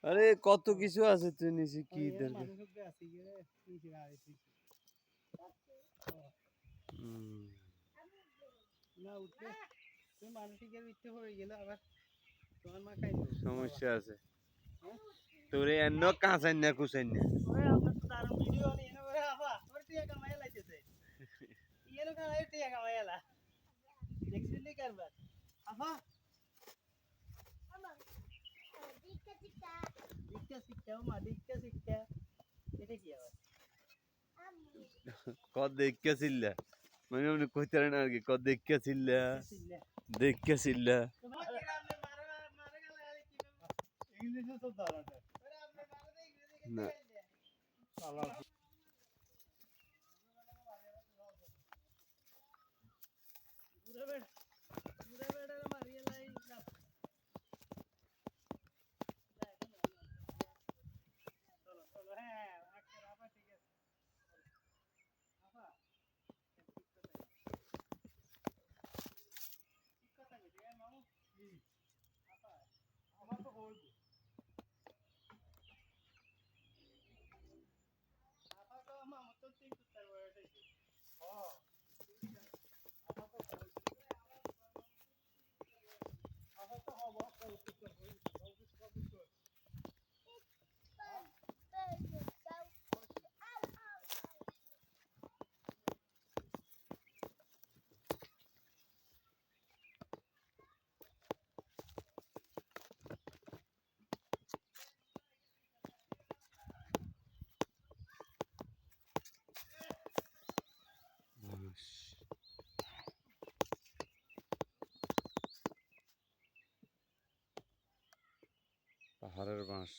আরে কত কিছু আছে তুই নিচে কি দরকার সমস্যা আছে তোর এন্ন কাঁচাই না কুচাই না কত দেখা ছিল্লা মানে উনি কইতে না আর কি কত দেখা ছিল্লা দেখা ছিল্লা না পাহাড়ের বাঁশ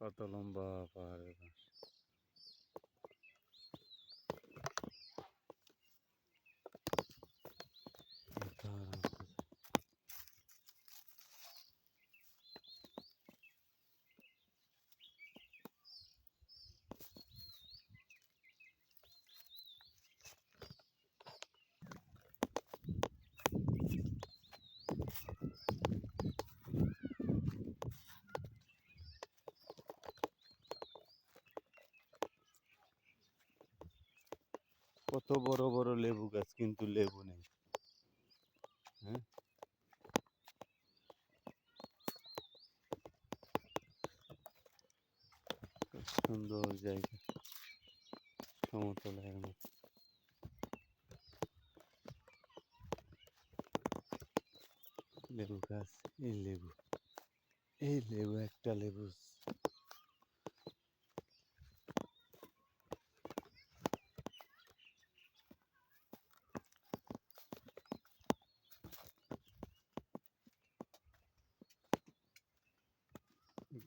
কত লম্বা পাহাড়ের বাঁশ কত বড় বড় লেবু গাছ কিন্তু লেবু নেই হ্যাঁ সুন্দর জায়গা সমতলের মতো লেবু গাছ এই লেবু একটা লেবু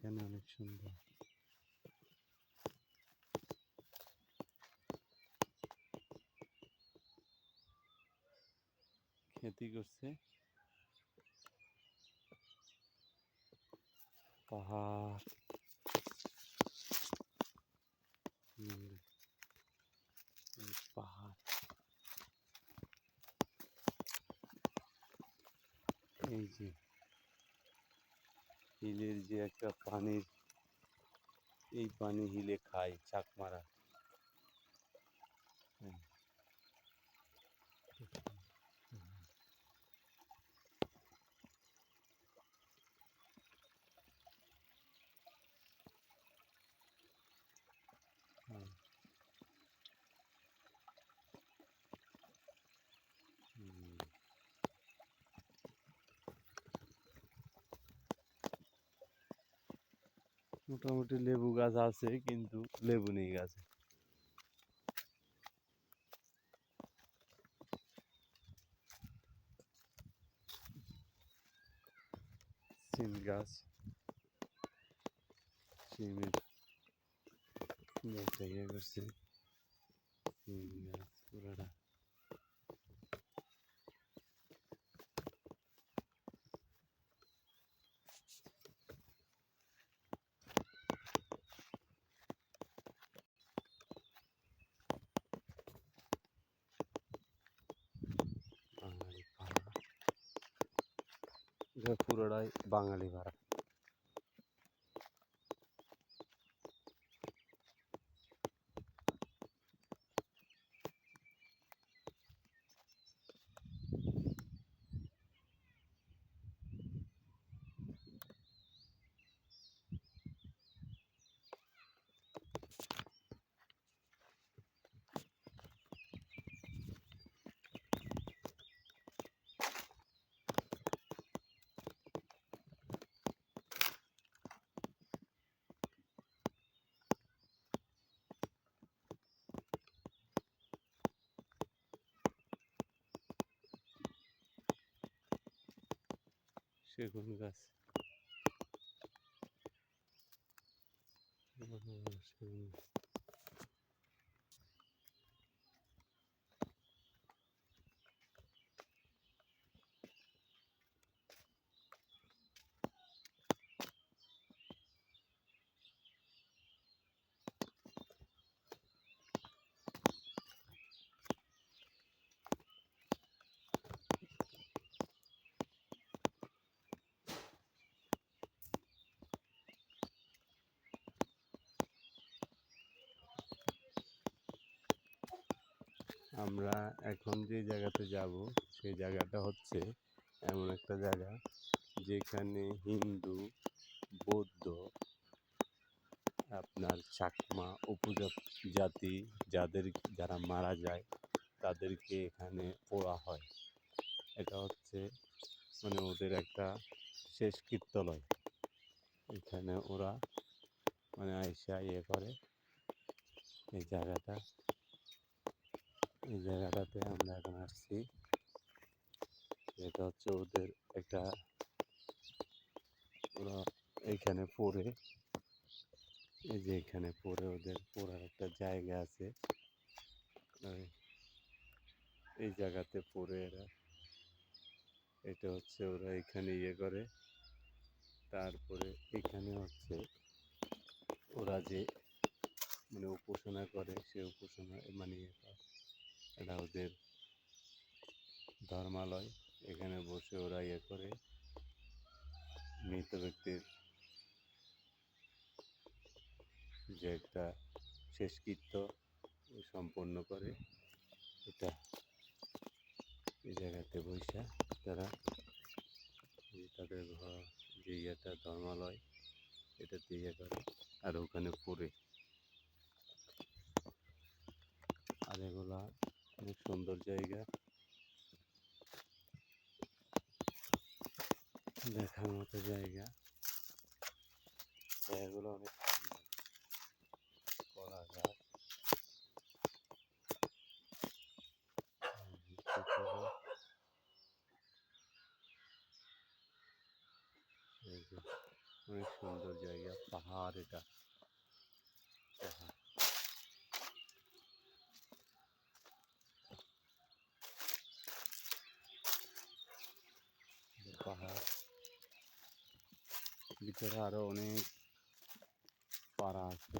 এখানে অনেক সুন্দর খেতি করছে পাহাড় পাহাড় এই যে হিলের যে একটা পানির এই পানি হিলে খায় চাকমারা মোটামুটি লেবু গাছ আছে কিন্তু লেবু নেই গাছে সিম গাছ সিমের জায়গা করছে সিম গাছ পুরোটা এটা পুরোটাই বাঙালি পাড়া। সেগুন গাছ, সেগুন। আমরা এখন যে জায়গাতে যাব সেই জায়গাটা হচ্ছে এমন একটা জায়গা যেখানে হিন্দু, বৌদ্ধ, আপনার চাকমা উপজাতি যারা মারা যায় তাদেরকে এখানে পোড়া হয়। এটা হচ্ছে মানে ওদের একটা শেষকৃত্যলয়। এখানে ওরা মানে আইসা করে এই জায়গাটাতে আমরা এখন আসছি। এটা হচ্ছে ওদের একটা, ওরা এইখানে পড়ে, এই যে এখানে পড়ে ওদের পড়ার একটা জায়গা আছে। এই জায়গাতে পড়ে এরা, এটা হচ্ছে ওরা এখানে করে। তারপরে এখানে হচ্ছে ওরা যে মানে উপাসনা করে, সে উপাসনা মানে এটা ওদের ধর্মালয়। এখানে বসে ওরা করে মৃত ব্যক্তির যে একটা শেষকৃত্য সম্পন্ন করে। এটা এই জায়গাতে বৈশা তারা তাদের ঘর যে ধর্মালয় এটাতে করে আর ওখানে পড়ে। আর এগুলা অনেক সুন্দর জায়গা, দেখার মতো জায়গা। জায়গাগুলো অনেক সুন্দর, কলা গাছ, অনেক সুন্দর জায়গা। পাহাড়, এটা পাহাড়, পাহাড় ভিতরে আরো অনেক পাড়া আছে।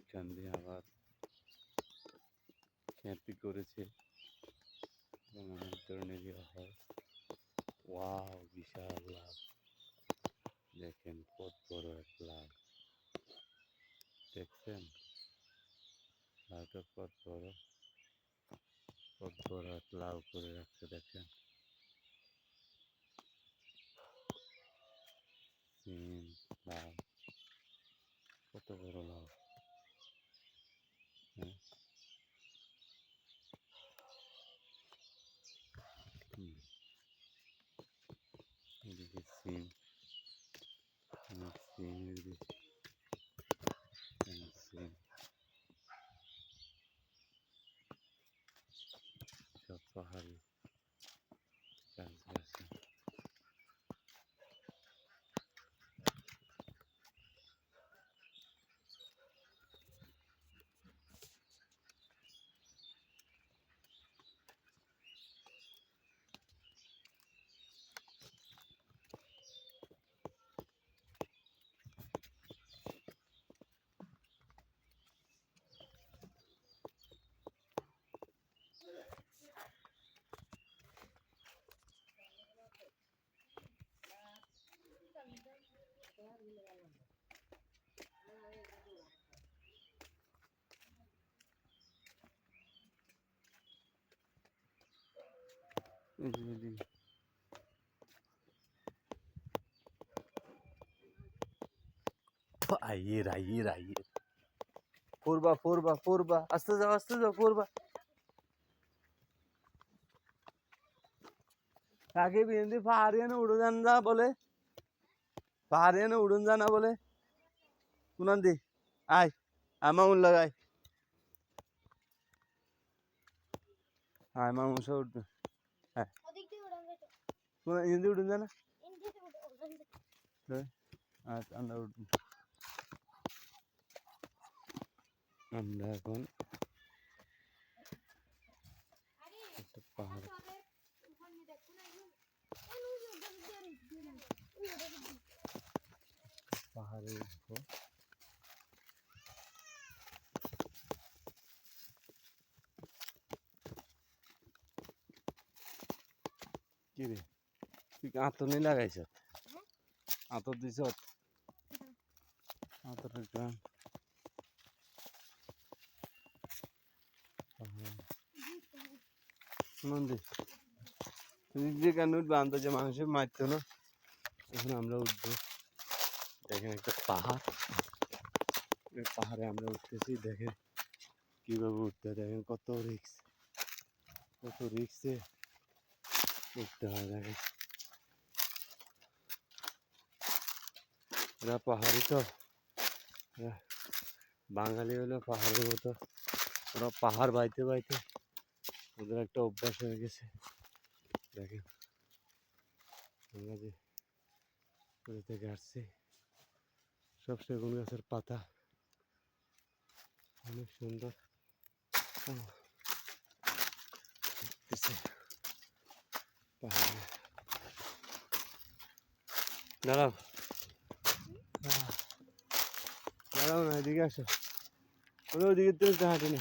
এখান দিয়ে আবার ক্যাম্পিং করেছে এবং অনেক ধরনের হয়। ওয়াও, বিশাল লাভ! দেখেন কত বড় এক লাভ, দেখছেন লাভটা কত বড়, কত বড় এক লাভ করে রাখছে দেখেন। লাভ, কত বড় লাভ! হ্যাঁ, এদিকে সিম, সিম, সিম, সব পাহাড়ি গাছ গাছ। আইয়ের আইয়ের আইয়ের পূর্বা পূর্বা পূর্বা আস্তে যাও পূর্বা কাকে বিন্দু পাহাড়িয়ে না উড়ে যান না বলে পাহাড়িয়ে না উড়ুন জানা বলে কুনান দি আয় মামুন লাগাই আয় মামুন সব উঠবে হ্যাঁ হিন্দি উঠুন জানা আচ্ছা আমরা উঠবো আমরা এখন পাহাড় পাহাড়ে উঠবো কি রে তুই আঁতর নি লাগাইছ আঁতর দিছ আঁতর গ্রাম তুমি যে কেন উঠবে আন্দাজে মানুষের মারতো না এখন আমরা উঠবো দেখেন একটা পাহাড় পাহাড়ে আমরা উঠতেছি দেখেন কিভাবে উঠতে দেখেন কত রিক্সে উঠতে হয় দেখেন এরা পাহাড়ি তো বাঙালি হলো পাহাড়ের মতো ওরা পাহাড় বাইতে বাইতে ওদের একটা অভ্যাস হয়ে গেছে দেখেন আমরা যে কোথা থেকে আসছি সব সেগুন গাছের পাতা অনেক সুন্দর পাহাড়ে দাঁড়াও দাঁড়াও না এদিকে আসো ওদিকে তুমি হাঁটি না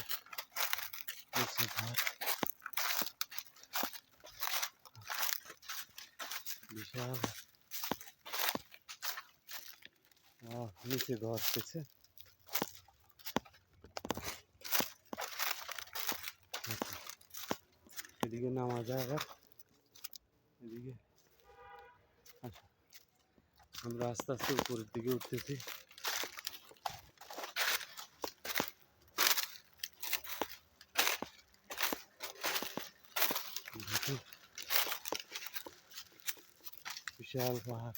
বিশাল নিচে ঘর পেছে এদিকে নামা যায় আবার এদিকে আচ্ছা আমরা আস্তে আস্তে উপরের দিকে উঠতেছি বিশাল পাহাড়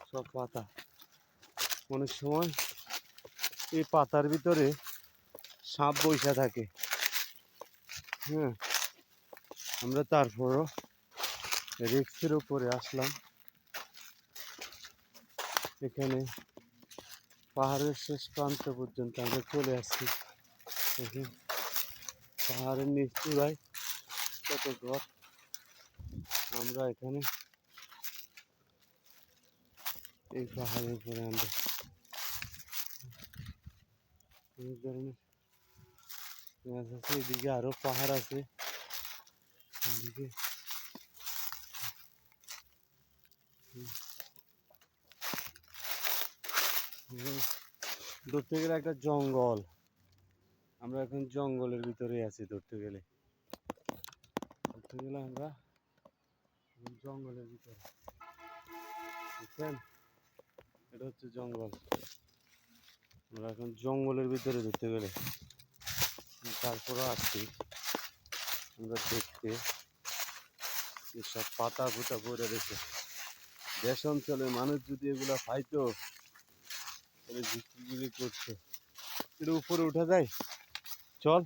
সব পাতা অনেক সময় এই পাতার ভিতরে সাপ বৈশা থাকে হ্যাঁ আমরা তারপরও রিক্সের উপরে আসলাম এখানে পাহাড়ের শেষ প্রান্ত পর্যন্ত আমরা চলে আসছি দেখি পাহাড়ের নিচ চূড়ায় কত ঘর আমরা এখানে এই পাহাড়ের উপরে আমরা অনেক ধরনের গাছ আছে এদিকে আরো পাহাড় আছে এদিকে ধরতে গেলে একটা জঙ্গল আমরা এখন জঙ্গলের ভিতরে আছি ধরতে গেলে আমরা জঙ্গলের ভিতরে বুঝছেন এটা হচ্ছে জঙ্গল আমরা এখন জঙ্গলের ভিতরে ধরতে গেলে তারপরও আসছি আমরা দেখতে সব পাতা ফুটা পড়ে রয়েছে দেশ অঞ্চলের মানুষ যদি এগুলা খাইতো তাহলে বিক্রি করছে একটু উপরে উঠা যায় চল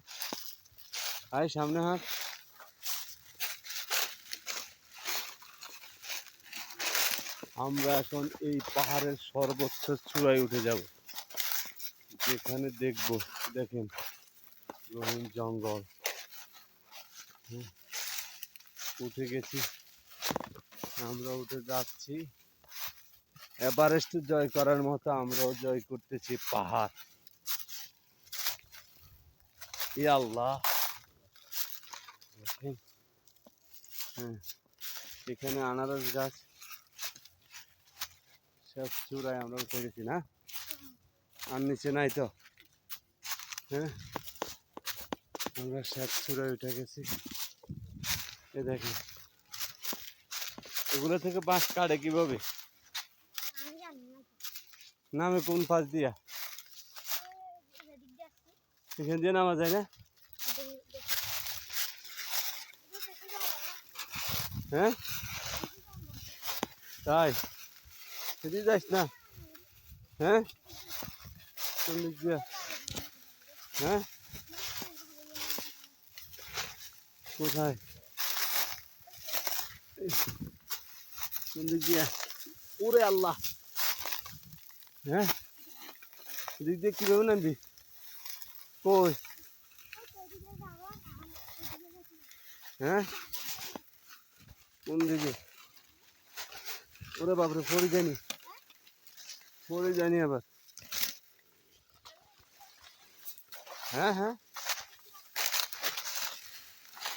আয় সামনে হাত আমরা এখন এই পাহাড়ের সর্বোচ্চ চূড়ায় উঠে যাব যেখানে দেখব দেখেন রঙিন জঙ্গল উঠে গেছি আমরা উঠে যাচ্ছি এভারেস্ট জয় করার মতো আমরাও জয় করতেছি পাহাড় ই আল্লাহ দেখেন হ্যাঁ এখানে আনারস গাছ সব চূড়ায় আমরা উঠে গেছি না আর নিচে নাই তো হ্যাঁ, আমরা সাতচূড়ায় উঠে গেছি। এ দেখেন এগুলো থেকে বাঁশ কাটে কিভাবে? নামে কোন পাশ দিয়া? এখান দিয়ে নামা যায় না? হ্যাঁ তাই সেদিকে যাস না। হ্যাঁ কোন দিক দিয়া? হ্যাঁ কোথায় কোন দিক দিয়া? ওরে আল্লাহ! হ্যাঁ এদিক দিয়ে কিভাবে নামবি? কই? হ্যাঁ কোন দিকে? ওরে বাপরে পড়ে যায়নি, পড়ে যায়নি আবার? হ্যাঁ হ্যাঁ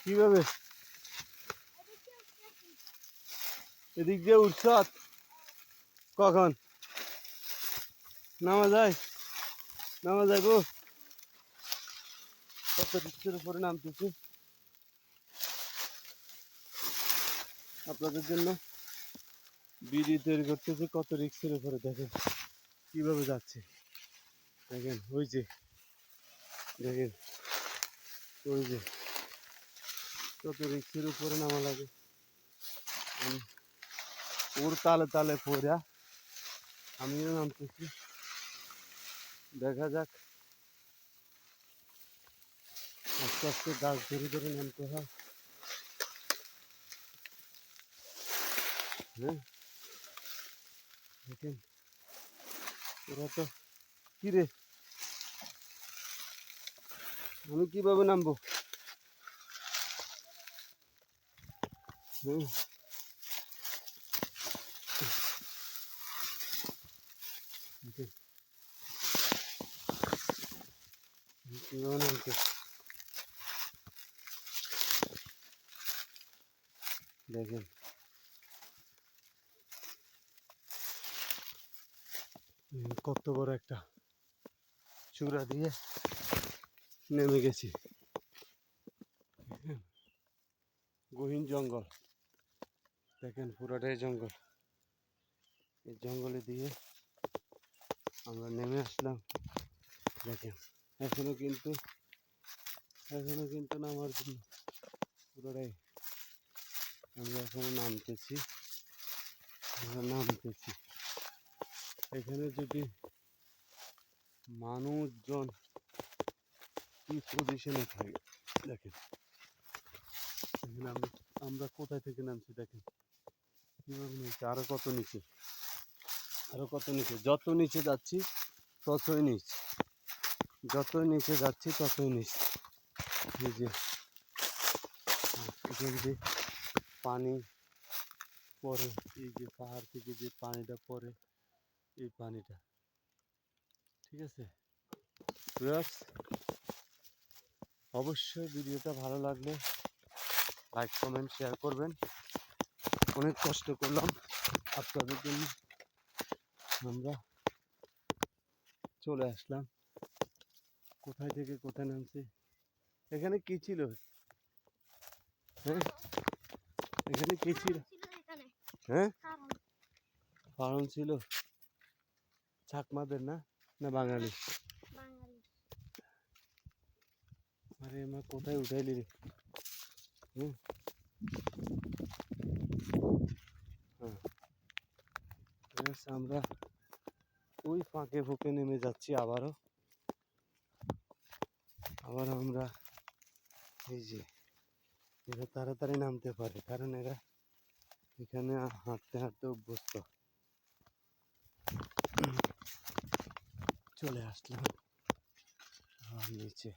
কিভাবে এদিক দিয়ে উঠছ? কখন নামা যায়? নামা যায় গো? কত রিক্সের উপরে নামতেছি আপনাদের জন্য ভিডিও তৈরি করতেছি। কত রিক্সের উপরে দেখেন কিভাবে যাচ্ছে। দেখেন ওই যে, দেখেন ওই যে কত রিক্সের উপরে নামা লাগে। ওর তালে তালে পড়া আমিও নামতেছি। দেখা যাক, আস্তে আস্তে গাছ ধরে ধরে নামতে হয়। হ্যাঁ দেখেন ওরা তো কি রে, আমি কিভাবে নামবো? হ্যাঁ কিভাবে নামতে দেখেন। কত বড় একটা চূড়া দিয়ে নেমে গেছি। গহীন জঙ্গল, দেখেন পুরোটাই জঙ্গল। এই জঙ্গলে দিয়ে আমরা নেমে আসলাম। দেখেন এখনো কিন্তু নামার জন্য পুরোটাই আমরা এখনো নামতেছি। এখানে যদি মানুষজন কি পজিশনে থাকে দেখেন। এখানে আমরা কোথায় থেকে নামছি দেখেন কিভাবে নিচে, আরো কত নিচে, আরো কত নিচে। যত নিচে যাচ্ছি ততই নিচ, যতই নিচে যাচ্ছি ততই নিচ। এই যে এখান দিয়ে পানি পড়ে, এই যে পাহাড় থেকে যে পানিটা পড়ে, এই পানিটা, ঠিক আছে ভিউয়ার্স? অবশ্যই ভিডিওটা ভালো লাগলে লাইক কমেন্ট শেয়ার করবেন। অনেক কষ্ট করলাম আপনাদের জন্য, আমরা চলে আসলাম। কোথায় থেকে কোথায় নামছি? এখানে কি ছিল? হ্যাঁ এখানে কি ছিল? হ্যাঁ ফার্ম ছিল চাকমাদের না, না বাঙালি? আরে মা কোথায় উঠাইলি রে? হ্যাঁ আমরা ওই ফাঁকে ফুঁকে নেমে যাচ্ছি আবার আমরা। এই যে এরা তাড়াতাড়ি নামতে পারে কারণ এরা এখানে হাঁটতে হাঁটতে অভ্যস্ত। চলে আসলাম আর নিচে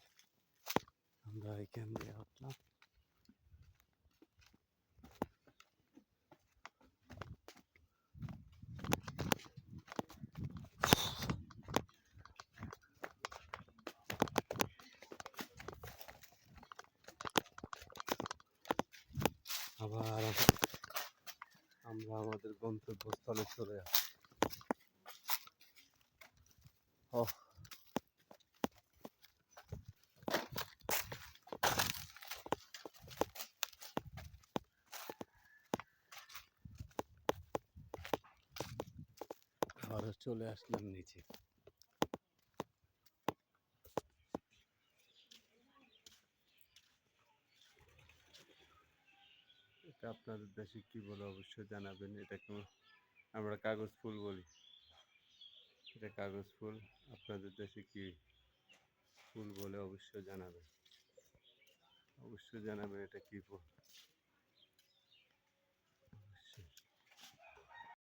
আমরা এখান দিয়ে উঠলাম। আবার আমরা আমাদের গন্তব্যস্থলে চলে আসি। চলে আসলাম নিচে। এটা আপনাদের দেশে কি বলে অবশ্যই জানাবেন। এটাকে আমরা কাগজ ফুল বলি। এটা কাগজ ফুল। আপনাদের দেশে কি ফুল বলে অবশ্যই জানাবেন। অবশ্যই জানাবেন এটা কি ফুল।